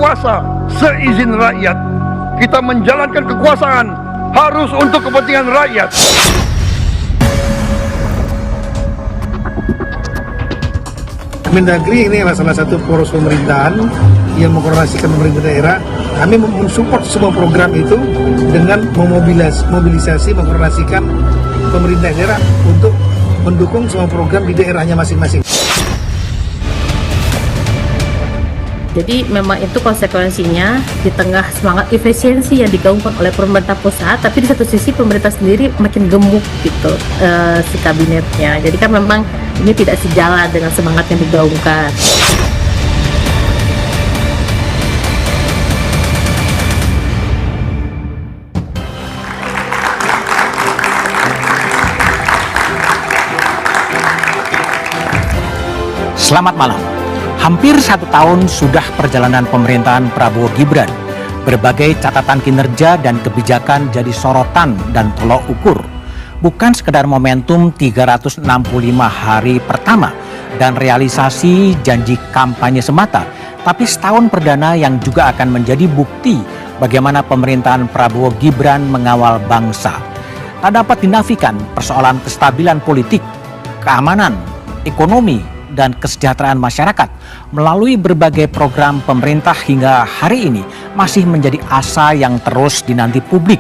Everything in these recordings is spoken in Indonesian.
berkuasa seizin rakyat. Kita menjalankan kekuasaan harus untuk kepentingan rakyat. Mendagri ini adalah salah satu poros pemerintahan yang mengkoordinasikan pemerintah daerah. Kami mensupport semua program itu dengan memobilisasi, mengkoordinasikan pemerintah daerah untuk mendukung semua program di daerahnya masing-masing. Jadi memang itu konsekuensinya di tengah semangat efisiensi yang digaungkan oleh pemerintah pusat, tapi di satu sisi pemerintah sendiri makin gemuk gitu si kabinetnya. Jadi kan memang ini tidak sejalan dengan semangat yang digaungkan. Selamat malam. Hampir 1 tahun sudah perjalanan pemerintahan Prabowo Gibran. Berbagai catatan kinerja dan kebijakan jadi sorotan dan tolok ukur. Bukan sekedar momentum 365 hari pertama dan realisasi janji kampanye semata, tapi setahun perdana yang juga akan menjadi bukti bagaimana pemerintahan Prabowo Gibran mengawal bangsa. Tak dapat dinafikan persoalan kestabilan politik, keamanan, ekonomi, dan kesejahteraan masyarakat melalui berbagai program pemerintah hingga hari ini masih menjadi asa yang terus dinanti publik.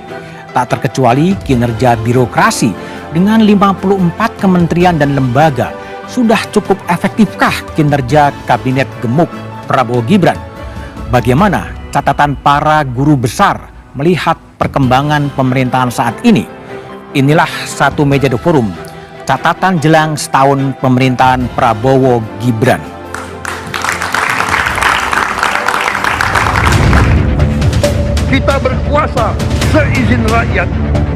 Tak terkecuali kinerja birokrasi dengan 54 kementerian dan lembaga. Sudah cukup efektifkah kinerja kabinet gemuk Prabowo Gibran? Bagaimana catatan para guru besar melihat perkembangan pemerintahan saat ini? Inilah Satu Meja The Forum. Catatan jelang setahun pemerintahan Prabowo Gibran. Kita berkuasa seizin rakyat.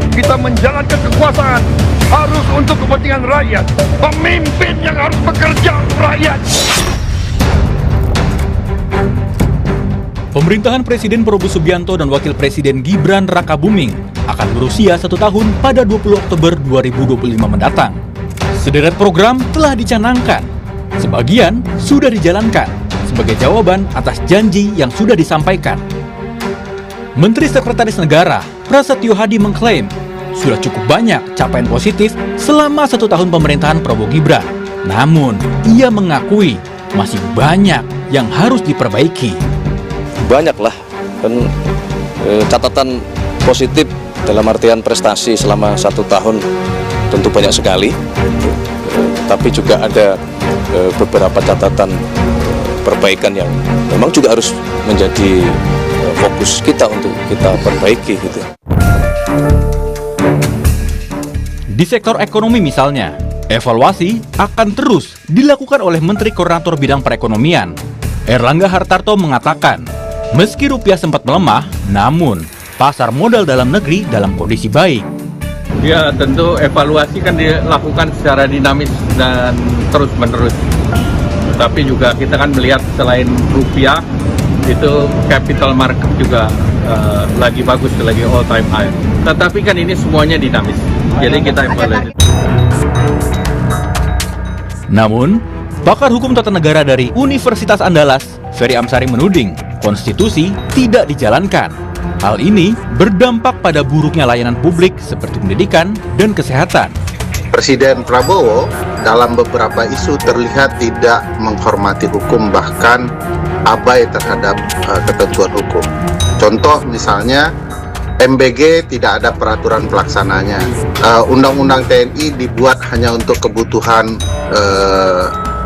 Kita menjalankan kekuasaan harus untuk kepentingan rakyat. Pemimpin yang harus bekerja untuk rakyat. Pemerintahan Presiden Prabowo Subianto dan Wakil Presiden Gibran Rakabuming akan berusia 1 tahun pada 20 Oktober 2025 mendatang. Sederet program telah dicanangkan, sebagian sudah dijalankan sebagai jawaban atas janji yang sudah disampaikan. Menteri Sekretaris Negara Prasetyo Hadi mengklaim sudah cukup banyak capaian positif selama 1 tahun pemerintahan Prabowo Gibran. Namun, ia mengakui masih banyak yang harus diperbaiki. Banyaklah kan catatan positif dalam artian prestasi selama 1 tahun tentu banyak sekali, tapi juga ada beberapa catatan perbaikan yang memang juga harus menjadi fokus kita untuk kita perbaiki gitu. Di sektor ekonomi misalnya, evaluasi akan terus dilakukan oleh Menteri Koordinator Bidang Perekonomian. Erlangga Hartarto mengatakan, meski rupiah sempat melemah, namun pasar modal dalam negeri dalam kondisi baik. Ya tentu evaluasi kan dilakukan secara dinamis dan terus-menerus. Tapi juga kita kan melihat selain rupiah, itu capital market juga lagi bagus, lagi all time high. Tetapi kan ini semuanya dinamis, jadi kita evaluasi. Namun, pakar hukum tata negara dari Universitas Andalas, Ferry Amsari menuding konstitusi tidak dijalankan. Hal ini berdampak pada buruknya layanan publik seperti pendidikan dan kesehatan. Presiden Prabowo dalam beberapa isu terlihat tidak menghormati hukum, bahkan abai terhadap ketentuan hukum. Contoh misalnya MBG tidak ada peraturan pelaksananya. Undang-undang TNI dibuat hanya untuk kebutuhan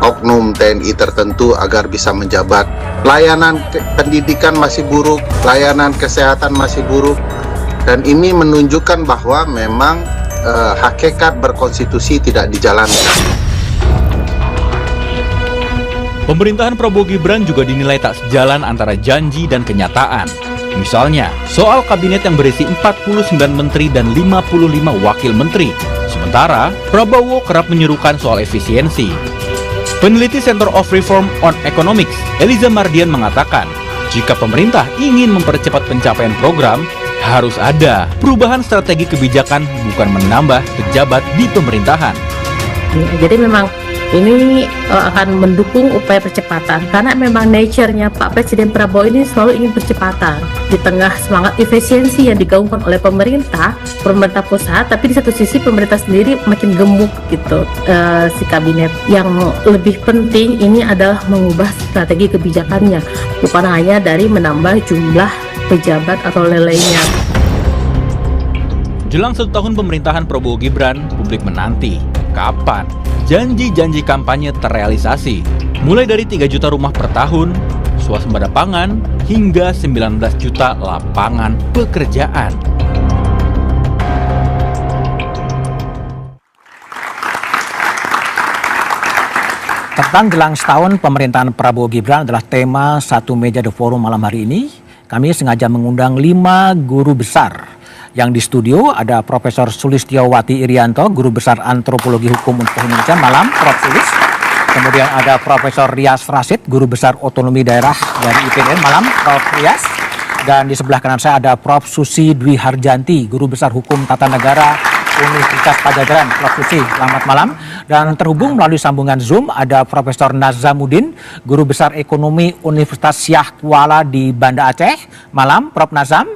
oknum TNI tertentu agar bisa menjabat. Layanan pendidikan masih buruk, layanan kesehatan masih buruk, dan ini menunjukkan bahwa memang hakikat berkonstitusi tidak dijalankan. Pemerintahan Prabowo Gibran juga dinilai tak sejalan antara janji dan kenyataan. Misalnya, soal kabinet yang berisi 49 menteri dan 55 wakil menteri. Sementara, Prabowo kerap menyerukan soal efisiensi. Peneliti Center of Reform on Economics, Eliza Mardian mengatakan, jika pemerintah ingin mempercepat pencapaian program, harus ada perubahan strategi kebijakan, bukan menambah pejabat di pemerintahan. Jadi memang ini akan mendukung upaya percepatan karena memang nature-nya Pak Presiden Prabowo ini selalu ingin percepatan di tengah semangat efisiensi yang digaungkan oleh pemerintah pusat, tapi di satu sisi pemerintah sendiri makin gemuk gitu si kabinet. Yang lebih penting ini adalah mengubah strategi kebijakannya, bukan hanya dari menambah jumlah pejabat atau lelainya. Jelang 1 tahun pemerintahan Prabowo Gibran, publik menanti kapan janji-janji kampanye terrealisasi. Mulai dari 3 juta rumah per tahun, swasembada pangan, hingga 19 juta lapangan pekerjaan. Tentang jelang setahun pemerintahan Prabowo Gibran adalah tema Satu Meja The Forum malam hari ini. Kami sengaja mengundang 5 guru besar. Yang di studio ada Profesor Sulistiowati Irianto, Guru Besar Antropologi Hukum Universitas Indonesia. Malam, Prof. Sulis. Kemudian ada Profesor Rias Rasid, Guru Besar Otonomi Daerah dari IPDN. Malam, Prof. Rias. Dan di sebelah kanan saya ada Prof. Susi Dwi Harjanti, Guru Besar Hukum Tata Negara Universitas Padjadjaran. Prof. Susi, selamat malam. Dan terhubung melalui sambungan Zoom ada Profesor Nazamuddin, Guru Besar Ekonomi Universitas Syah Kuala di Banda Aceh. Malam, Prof. Nazam.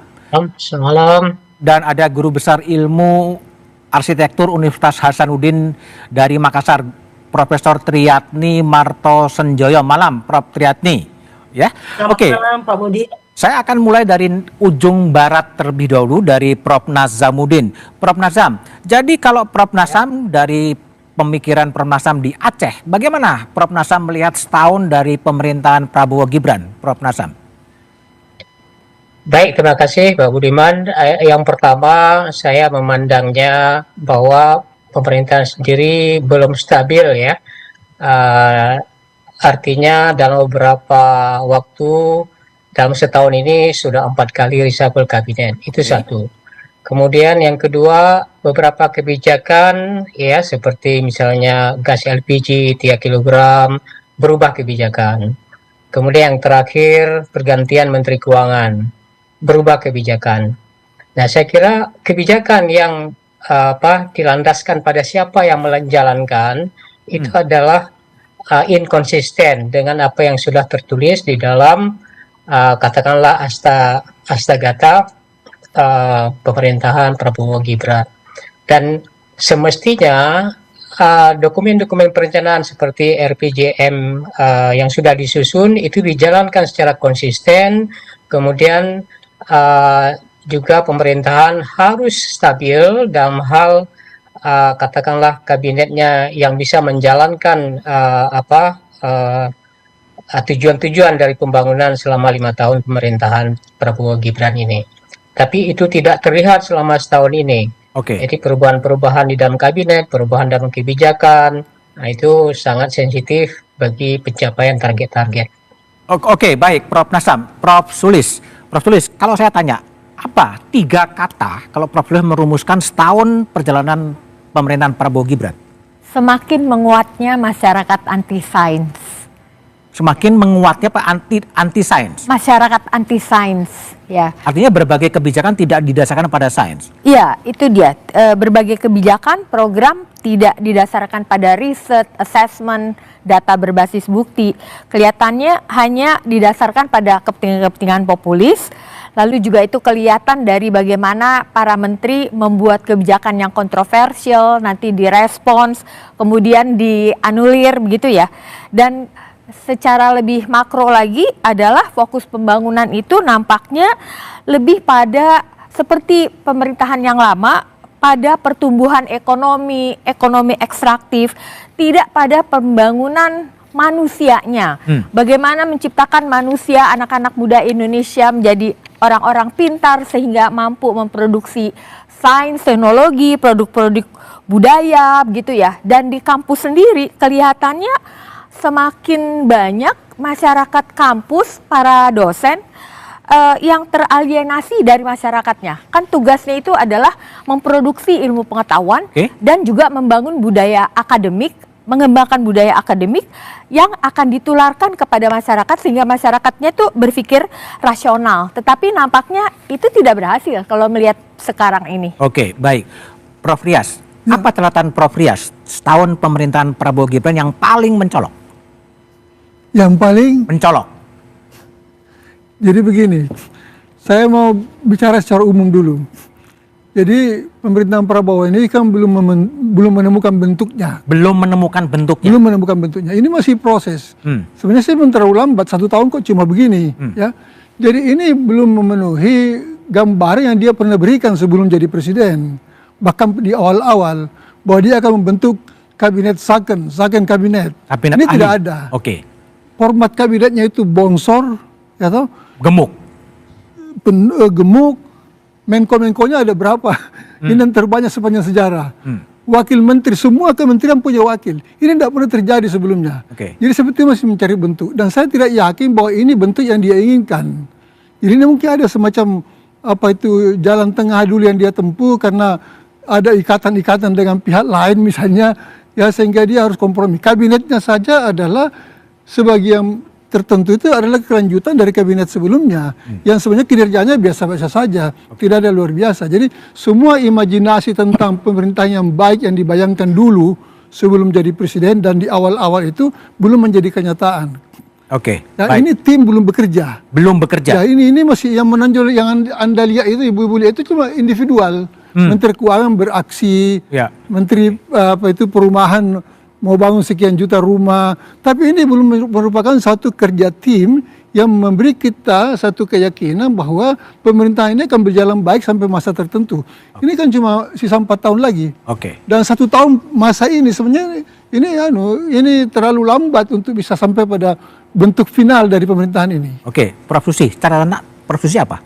Selamat malam. Dan ada Guru Besar Ilmu Arsitektur Universitas Hasanuddin dari Makassar, Profesor Triyatni Marto Senjoyo. Malam, Prof. Triyatni. Ya, oke. Malam, Pak Budi. Saya akan mulai dari ujung barat terlebih dahulu dari Prof. Nazamuddin. Prof. Nazam, jadi kalau Prof. Nazam dari pemikiran Prof. Nazam di Aceh, bagaimana Prof. Nazam melihat setahun dari pemerintahan Prabowo Gibran, Prof. Nazam? Baik, terima kasih Pak Budiman. Yang pertama, saya memandangnya bahwa pemerintahan sendiri belum stabil ya. Artinya dalam beberapa waktu, dalam setahun ini sudah 4 kali reshuffle kabinet. Itu satu. Kemudian yang kedua, beberapa kebijakan ya seperti misalnya gas LPG 3 kg berubah kebijakan. Kemudian yang terakhir, pergantian Menteri Keuangan, berubah kebijakan. Nah, saya kira kebijakan yang dilandaskan pada siapa yang menjalankan itu adalah inkonsisten dengan apa yang sudah tertulis di dalam katakanlah Astagata pemerintahan Prabowo Gibran. Dan semestinya dokumen-dokumen perencanaan seperti RPJM yang sudah disusun itu dijalankan secara konsisten. Kemudian juga pemerintahan harus stabil dalam hal katakanlah kabinetnya yang bisa menjalankan tujuan-tujuan dari pembangunan selama 5 tahun pemerintahan Prabowo Gibran ini. Tapi itu tidak terlihat selama setahun ini. Jadi perubahan-perubahan di dalam kabinet, perubahan dalam kebijakan, nah itu sangat sensitif bagi pencapaian target-target. Oke, baik, Prof. Nazam. Prof. Sulis. Prof. Sulis, kalau saya tanya, apa 3 kata kalau Prof. Sulis merumuskan setahun perjalanan pemerintahan Prabowo Gibran? Semakin menguatnya masyarakat anti-sains. Semakin menguatnya anti-sains? Masyarakat anti-sains, ya. Artinya berbagai kebijakan tidak didasarkan pada sains? Iya, itu dia. Berbagai kebijakan, program tidak didasarkan pada riset, assessment, data berbasis bukti. Kelihatannya hanya didasarkan pada kepentingan-kepentingan populis. Lalu juga itu kelihatan dari bagaimana para menteri membuat kebijakan yang kontroversial, nanti direspons, kemudian dianulir begitu ya. Dan secara lebih makro lagi adalah fokus pembangunan itu nampaknya lebih pada seperti pemerintahan yang lama, pada pertumbuhan ekonomi ekstraktif, tidak pada pembangunan manusianya. Bagaimana menciptakan manusia, anak-anak muda Indonesia menjadi orang-orang pintar sehingga mampu memproduksi sains, teknologi, produk-produk budaya begitu ya. Dan di kampus sendiri kelihatannya semakin banyak masyarakat kampus, para dosen yang teralienasi dari masyarakatnya. Kan tugasnya itu adalah memproduksi ilmu pengetahuan dan juga membangun budaya akademik, mengembangkan budaya akademik yang akan ditularkan kepada masyarakat sehingga masyarakatnya itu berpikir rasional. Tetapi nampaknya itu tidak berhasil kalau melihat sekarang ini. Oke, baik. Prof. Rias, Apa catatan Prof. Rias setahun pemerintahan Prabowo Gibran yang paling mencolok? Yang paling Mencolok. Jadi begini, saya mau bicara secara umum dulu. Jadi pemerintahan Prabowo ini kan belum menemukan bentuknya. Belum menemukan bentuknya. Belum menemukan bentuknya. Ini masih proses. Sebenarnya sih belum terlalu lambat, 1 tahun kok cuma begini. Ya. Jadi ini belum memenuhi gambar yang dia pernah berikan sebelum jadi presiden. Bahkan di awal-awal bahwa dia akan membentuk kabinet second kabinet. Ini ahli. tidak ada. Oke. Format kabinetnya itu bongsor, ya toh? Gemuk. Gemuk. Menko-menkonya ada berapa? Ini yang terbanyak sepanjang sejarah. Wakil menteri, semua kementerian punya wakil. Ini tidak pernah terjadi sebelumnya. Jadi seperti masih mencari bentuk. Dan saya tidak yakin bahwa ini bentuk yang dia inginkan. Jadi ini mungkin ada semacam jalan tengah dulu yang dia tempuh karena ada ikatan-ikatan dengan pihak lain misalnya, ya sehingga dia harus kompromi. Kabinetnya saja adalah sebagian tertentu itu adalah kelanjutan dari kabinet sebelumnya yang sebenarnya kinerjanya biasa-biasa saja, tidak ada luar biasa. Jadi semua imajinasi tentang pemerintahan yang baik yang dibayangkan dulu sebelum jadi presiden dan di awal-awal itu belum menjadi kenyataan. Nah, ini tim belum bekerja. Belum bekerja. Ya, ini masih yang menonjol yang Anda lihat itu ibu-ibu lihat itu cuma individual. Menteri Keuangan beraksi, Menteri perumahan mau bangun sekian juta rumah, tapi ini belum merupakan satu kerja tim yang memberi kita satu keyakinan bahwa pemerintahan ini akan berjalan baik sampai masa tertentu. Ini kan cuma sisa 4 tahun lagi. Dan 1 tahun masa ini sebenarnya ini terlalu lambat untuk bisa sampai pada bentuk final dari pemerintahan ini. Prof. Susi, catatan Prof. Susi apa?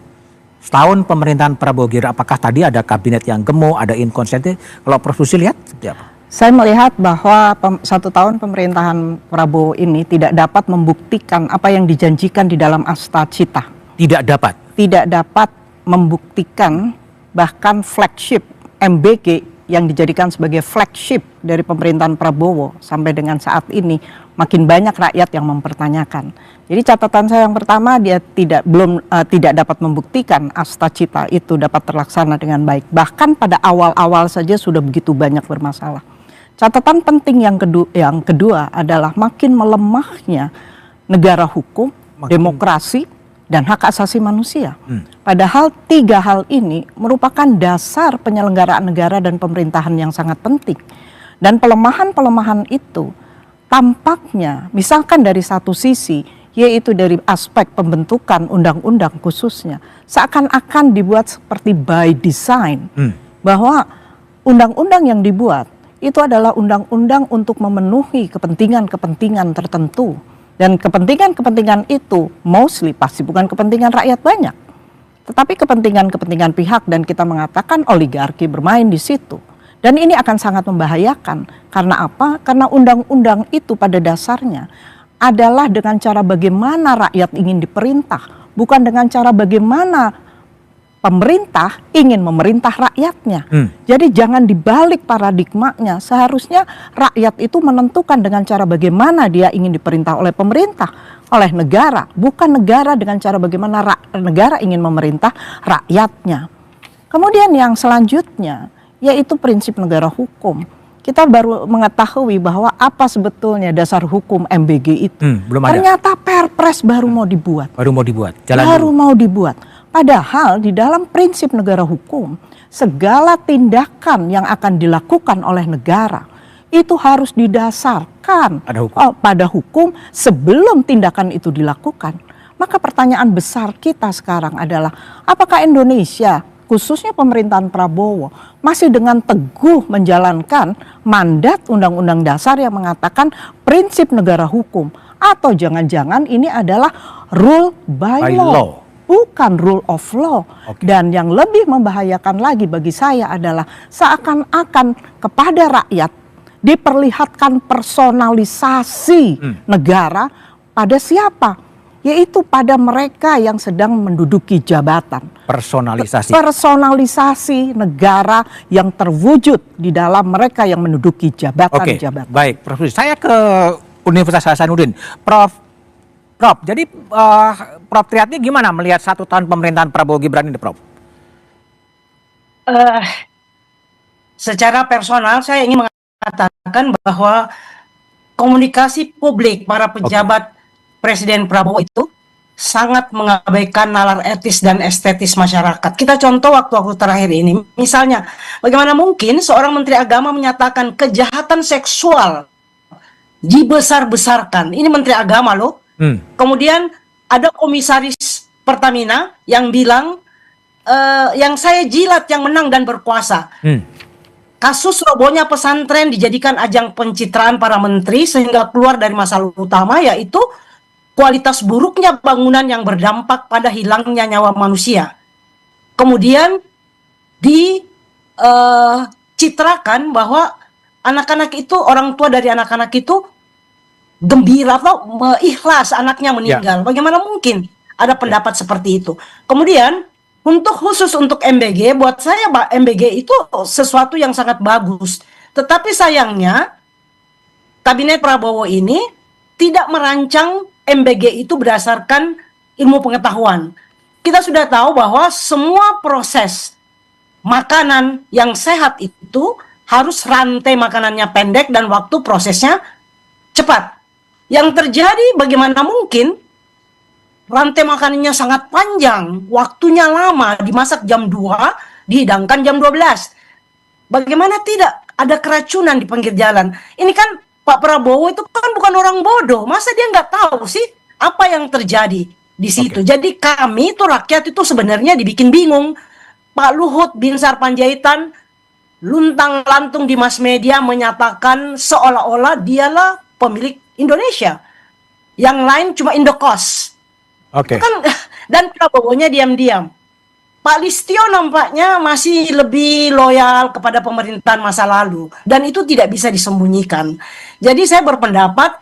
Setahun pemerintahan Prabowo Gibran, apakah tadi ada kabinet yang gemuk, ada inkonsistensi? Kalau Prof. Susi lihat seperti apa? Saya melihat bahwa 1 tahun pemerintahan Prabowo ini tidak dapat membuktikan apa yang dijanjikan di dalam Asta Cita. Tidak dapat? Tidak dapat membuktikan bahkan flagship MBG yang dijadikan sebagai flagship dari pemerintahan Prabowo sampai dengan saat ini makin banyak rakyat yang mempertanyakan. Jadi catatan saya yang pertama, dia tidak dapat membuktikan Asta Cita itu dapat terlaksana dengan baik. Bahkan pada awal-awal saja sudah begitu banyak bermasalah. Catatan penting yang kedua adalah makin melemahnya negara hukum, demokrasi, dan hak asasi manusia. Padahal 3 hal ini merupakan dasar penyelenggaraan negara dan pemerintahan yang sangat penting. Dan pelemahan-pelemahan itu tampaknya misalkan dari satu sisi, yaitu dari aspek pembentukan undang-undang khususnya, seakan-akan dibuat seperti by design, bahwa undang-undang yang dibuat itu adalah undang-undang untuk memenuhi kepentingan-kepentingan tertentu. Dan kepentingan-kepentingan itu mostly pasti bukan kepentingan rakyat banyak, tetapi kepentingan-kepentingan pihak, dan kita mengatakan oligarki bermain di situ. Dan ini akan sangat membahayakan. Karena apa? Karena undang-undang itu pada dasarnya adalah dengan cara bagaimana rakyat ingin diperintah, bukan dengan cara bagaimana pemerintah ingin memerintah rakyatnya. Jadi jangan dibalik paradigmanya. Seharusnya rakyat itu menentukan dengan cara bagaimana dia ingin diperintah oleh pemerintah, oleh negara, bukan negara dengan cara bagaimana negara ingin memerintah rakyatnya. Kemudian yang selanjutnya yaitu prinsip negara hukum. Kita baru mengetahui bahwa apa sebetulnya dasar hukum MBG itu. Belum ada. Ternyata Perpres baru mau dibuat. Baru mau dibuat. Padahal di dalam prinsip negara hukum, segala tindakan yang akan dilakukan oleh negara itu harus didasarkan pada hukum sebelum tindakan itu dilakukan. Maka pertanyaan besar kita sekarang adalah, apakah Indonesia, khususnya pemerintahan Prabowo, masih dengan teguh menjalankan mandat Undang-Undang Dasar yang mengatakan prinsip negara hukum, atau jangan-jangan ini adalah rule by law, bukan rule of law. Dan yang lebih membahayakan lagi bagi saya adalah seakan-akan kepada rakyat diperlihatkan personalisasi negara pada siapa? Yaitu pada mereka yang sedang menduduki jabatan. Personalisasi negara yang terwujud di dalam mereka yang menduduki jabatan-jabatan. Baik, Prof. Saya ke Universitas Hasanuddin. Prof, jadi Prof Triatni gimana melihat 1 tahun pemerintahan Prabowo Gibran ini, Prof? secara personal saya ingin mengatakan bahwa komunikasi publik para pejabat Presiden Prabowo itu sangat mengabaikan nalar etis dan estetis masyarakat. Kita contoh waktu-waktu terakhir ini, misalnya bagaimana mungkin seorang Menteri Agama menyatakan kejahatan seksual dibesar-besarkan. Ini Menteri Agama loh. Kemudian ada komisaris Pertamina yang bilang yang saya jilat yang menang dan berkuasa. Kasus robohnya pesantren dijadikan ajang pencitraan para menteri sehingga keluar dari masalah utama, yaitu kualitas buruknya bangunan yang berdampak pada hilangnya nyawa manusia. Kemudian dicitrakan bahwa anak-anak itu, orang tua dari anak-anak itu gembira atau ikhlas anaknya meninggal. Bagaimana mungkin ada pendapat seperti itu? Kemudian khusus untuk MBG, buat saya MBG itu sesuatu yang sangat bagus. Tetapi sayangnya Kabinet Prabowo ini tidak merancang MBG itu berdasarkan ilmu pengetahuan. Kita sudah tahu bahwa semua proses makanan yang sehat itu harus rantai makanannya pendek dan waktu prosesnya cepat. Yang terjadi bagaimana mungkin rantai makanannya sangat panjang, waktunya lama, dimasak jam 2, dihidangkan jam 12. Bagaimana tidak ada keracunan di pinggir jalan? Ini kan Pak Prabowo itu kan bukan orang bodoh, masa dia nggak tahu sih apa yang terjadi di situ? Jadi kami itu rakyat itu sebenarnya dibikin bingung. Pak Luhut Binsar Panjaitan luntang-lantung di mass media menyatakan seolah-olah dialah pemilik Indonesia, yang lain cuma indokos. Kan, dan Prabowo-nya diam-diam. Pak Listio nampaknya masih lebih loyal kepada pemerintahan masa lalu, dan itu tidak bisa disembunyikan. Jadi saya berpendapat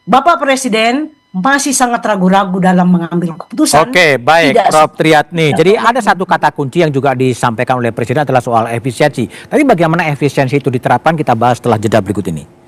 Bapak Presiden masih sangat ragu-ragu dalam mengambil keputusan. Oke, baik Prof. Triatni. Jadi ada satu kata kunci yang juga disampaikan oleh Presiden adalah soal efisiensi. Tapi bagaimana efisiensi itu diterapkan, kita bahas setelah jeda berikut ini.